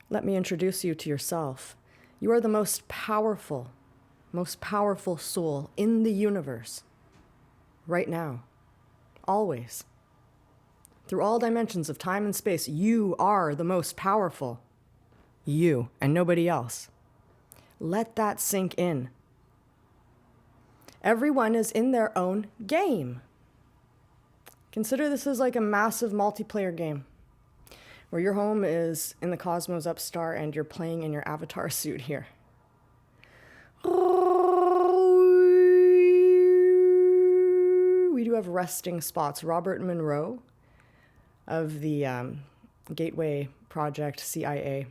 Let me introduce you to yourself. You are the most powerful soul in the universe. Right now. Always. Through all dimensions of time and space, you are the most powerful. You and nobody else. Let that sink in. Everyone is in their own game. Consider this as like a massive multiplayer game where your home is in the cosmos upstar and you're playing in your avatar suit here. We do have resting spots. Robert Monroe of the Gateway Project, CIA,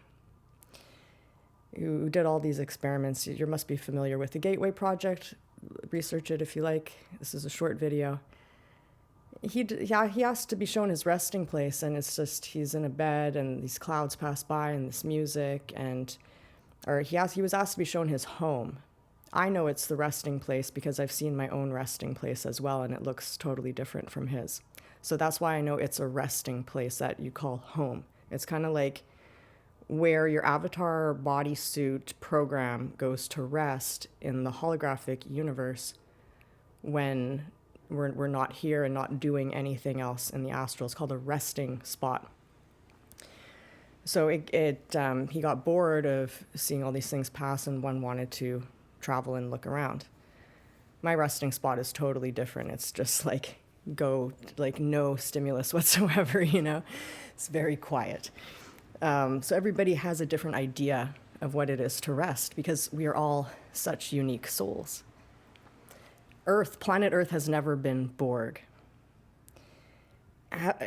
who did all these experiments. You must be familiar with the Gateway Project. Research it if you like. This is a short video. He has to be shown his resting place, and it's just he's in a bed and these clouds pass by and this music, he was asked to be shown his home. I know it's the resting place because I've seen my own resting place as well, and it looks totally different from his. So that's why I know it's a resting place that you call home. It's kind of like where your avatar bodysuit program goes to rest in the holographic universe when we're not here and not doing anything else in the astral. It's called a resting spot. So he got bored of seeing all these things pass, and one wanted to travel and look around. My resting spot is totally different. It's just like no stimulus whatsoever, It's very quiet. So everybody has a different idea of what it is to rest because we are all such unique souls. Planet Earth has never been Borg.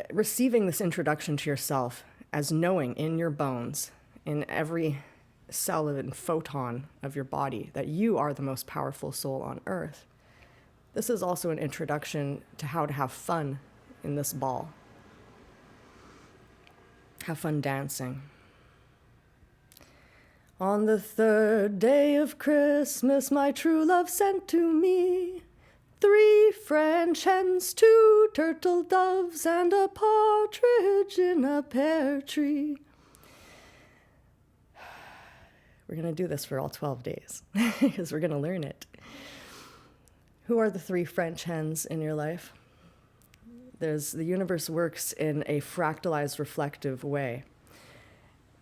Receiving this introduction to yourself as knowing in your bones, in every cell and photon of your body, that you are the most powerful soul on Earth. This is also an introduction to how to have fun in this ball. Have fun dancing. On the third day of Christmas, my true love sent to me 3 French hens, 2 turtle doves, and a partridge in a pear tree. We're going to do this for all 12 days because we're going to learn it. Who are the 3 French hens in your life? The universe works in a fractalized reflective way.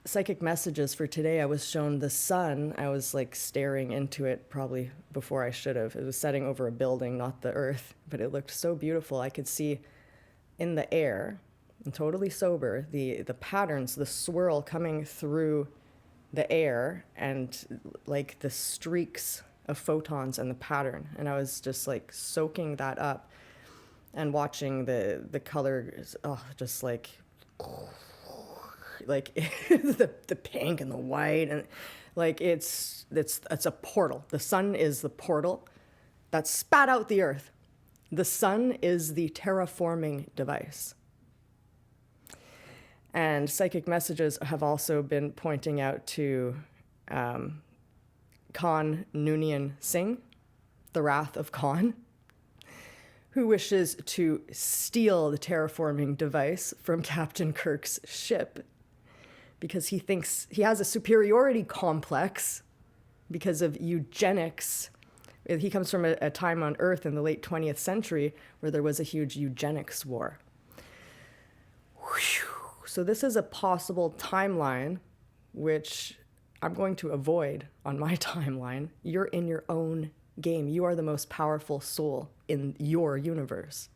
Psychic messages for today, I was shown the sun. I was staring into it probably before I should have. It was setting over a building, not the earth, but it looked so beautiful. I could see in the air, and totally sober, the patterns, the swirl coming through the air and the streaks of photons and the pattern. And I was just soaking that up and watching the colors, the pink and the white, and it's a portal. The sun is the portal that spat out the earth. The sun is the terraforming device. And psychic messages have also been pointing out to Khan Noonien Singh, the Wrath of Khan, who wishes to steal the terraforming device from Captain Kirk's ship because he thinks he has a superiority complex because of eugenics. He comes from a time on Earth in the late 20th century where there was a huge eugenics war. Whew. So this is a possible timeline, which I'm going to avoid on my timeline. You're in your own game. You are the most powerful soul in your universe.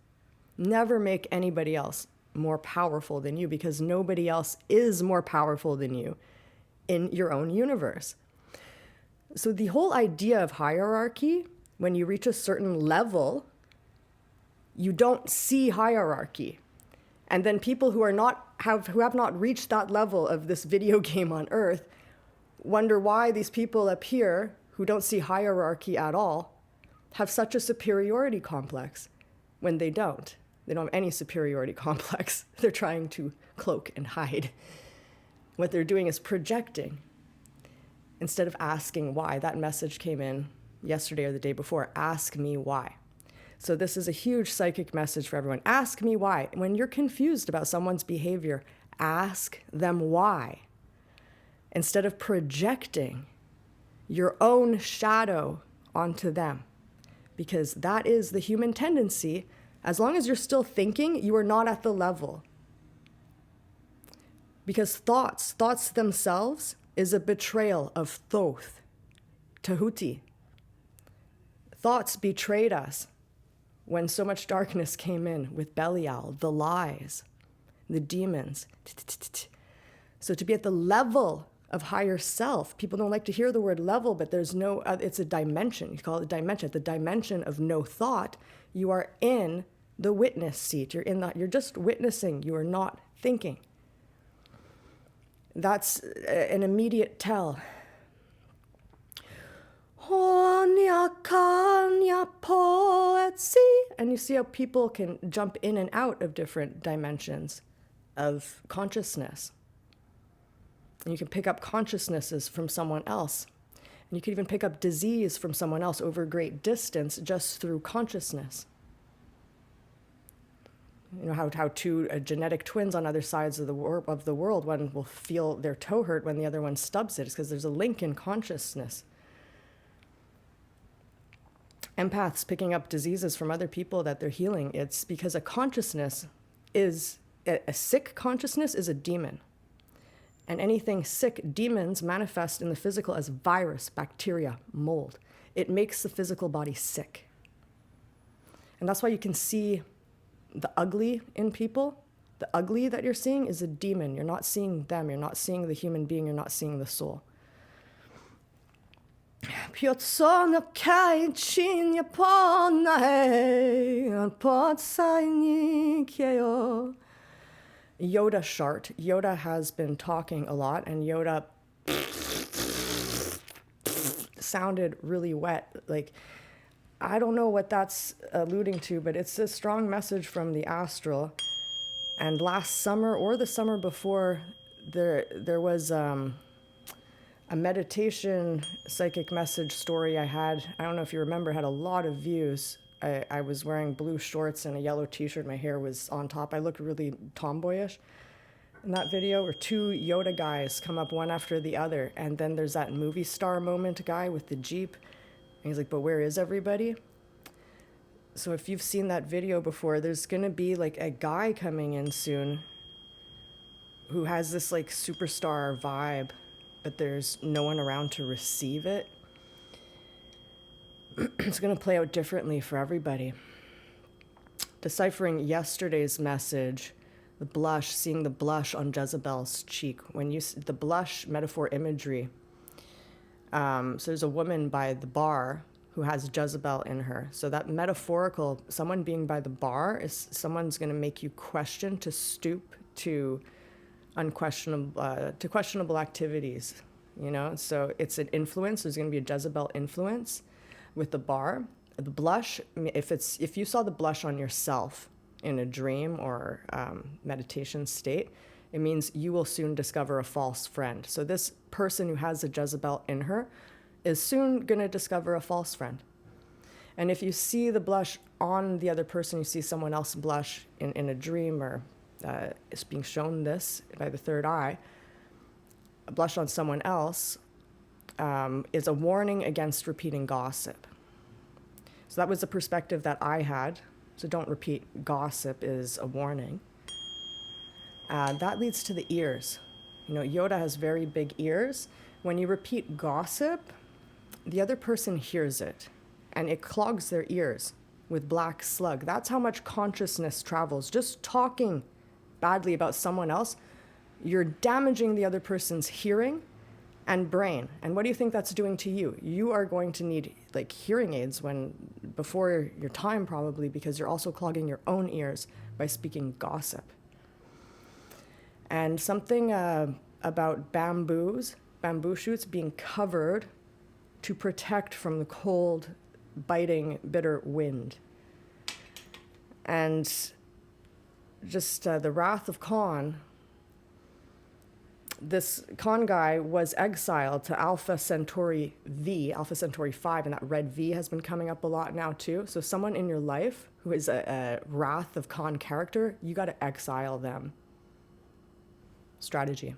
Never make anybody else more powerful than you because nobody else is more powerful than you in your own universe. So the whole idea of hierarchy, when you reach a certain level, you don't see hierarchy. And then people who have not reached that level of this video game on Earth wonder why these people up here who don't see hierarchy at all have such a superiority complex when they don't. They don't have any superiority complex. They're trying to cloak and hide. What they're doing is projecting instead of asking why. That message came in yesterday or the day before. Ask me why. So this is a huge psychic message for everyone. Ask me why. When you're confused about someone's behavior, ask them why. instead of projecting your own shadow onto them. Because that is the human tendency. As long as you're still thinking, you are not at the level. Because thoughts themselves is a betrayal of thoth, tahuti. Thoughts betrayed us when so much darkness came in with Belial, the lies, the demons. So to be at the level of higher self, people don't like to hear the word level, but there's no, it's a dimension. You call it a dimension. The dimension of no thought, you are in the witness seat. You're just witnessing. You are not thinking. That's an immediate tell. And you see how people can jump in and out of different dimensions of consciousness. And you can pick up consciousnesses from someone else. And you can even pick up disease from someone else over great distance just through consciousness. You know how two genetic twins on other sides of the world, one will feel their toe hurt when the other one stubs it. It's because there's a link in consciousness. Empaths picking up diseases from other people that they're healing, it's because a sick consciousness is a demon. And anything sick, demons manifest in the physical as virus, bacteria, mold. It makes the physical body sick. And that's why you can see the ugly in people. The ugly that you're seeing is a demon. You're not seeing them. You're not seeing the human being. You're not seeing the soul. Yoda shart. Yoda has been talking a lot, and Yoda sounded really wet. Like, I don't know what that's alluding to, but it's a strong message from the astral. And last summer or the summer before, there was a meditation psychic message story I had. I don't know if you remember, had a lot of views. I was wearing blue shorts and a yellow t-shirt. My hair was on top. I looked really tomboyish. In that video where two Yoda guys come up one after the other. And then there's that movie star moment guy with the Jeep. And he's like, but where is everybody? So if you've seen that video before, there's going to be like a guy coming in soon who has this like superstar vibe, but there's no one around to receive it. It's going to play out differently for everybody. Deciphering yesterday's message, the blush, seeing the blush on Jezebel's cheek. When you the blush metaphor imagery, so there's a woman by the bar who has Jezebel in her. So that metaphorical, someone being by the bar is someone's going to make you question, to stoop to questionable activities, you know? So it's an influence. There's going to be a Jezebel influence with the bar. The blush, if you saw the blush on yourself in a dream or meditation state, it means you will soon discover a false friend. So this person who has a Jezebel in her is soon going to discover a false friend. And if you see the blush on the other person, you see someone else blush in a dream, or is being shown this by the third eye, a blush on someone else is a warning against repeating gossip. So that was the perspective that I had. So don't repeat gossip is a warning. That leads to the ears. You know, Yoda has very big ears. When you repeat gossip, the other person hears it, and it clogs their ears with black slug. That's how much consciousness travels. Just talking badly about someone else, you're damaging the other person's hearing and brain. And what do you think that's doing to you? You are going to need like hearing aids before your time, probably, because you're also clogging your own ears by speaking gossip. And something about bamboo shoots being covered to protect from the cold, biting, bitter wind. And just the wrath of Khan, this Khan guy was exiled to Alpha Centauri 5, and that red V has been coming up a lot now too. So someone in your life who is a wrath of Khan character, you got to exile them. Strategy.